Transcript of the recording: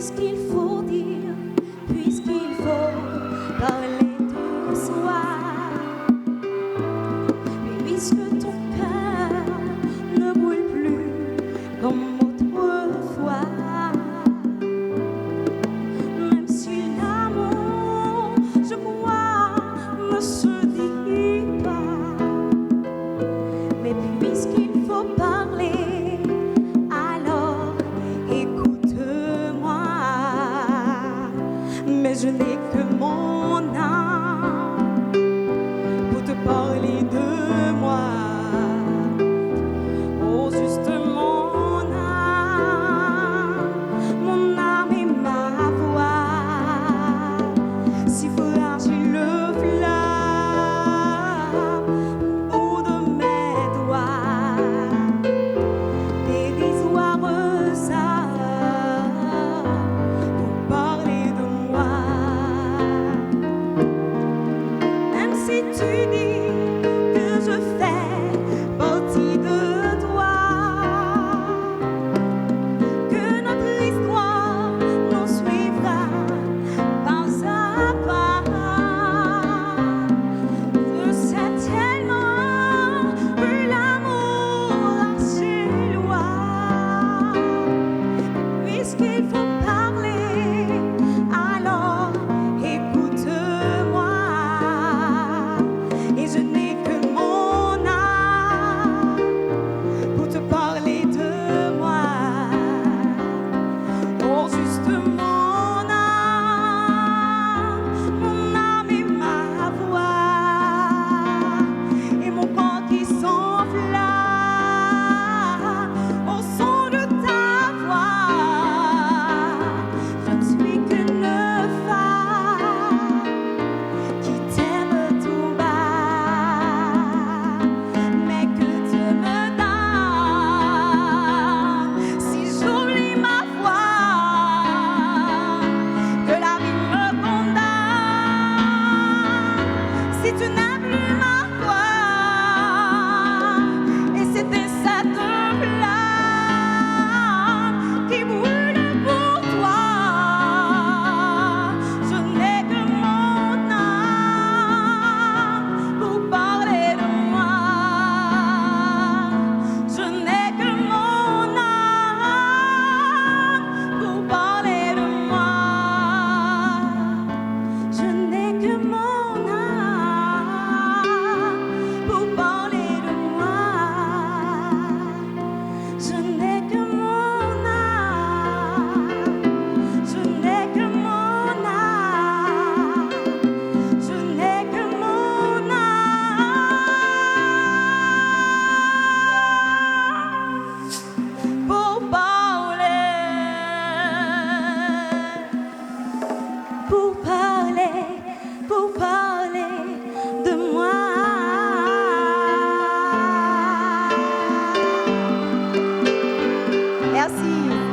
puisqu'il faut dire, puisqu'il faut parler de soi, puisque ton cœur ne brûle plus comme autrefois, même si l'amour, je crois, ne se dit pas, mais puisqu'il faut parler, alors écoute-moi. Mais je n'ai que mon âme pour te parler de moi. Oh, juste mon âme et ma voix, si fragile flamme au bout de mes doigts, dérisoire ça pour parler de moi. Même si tu dis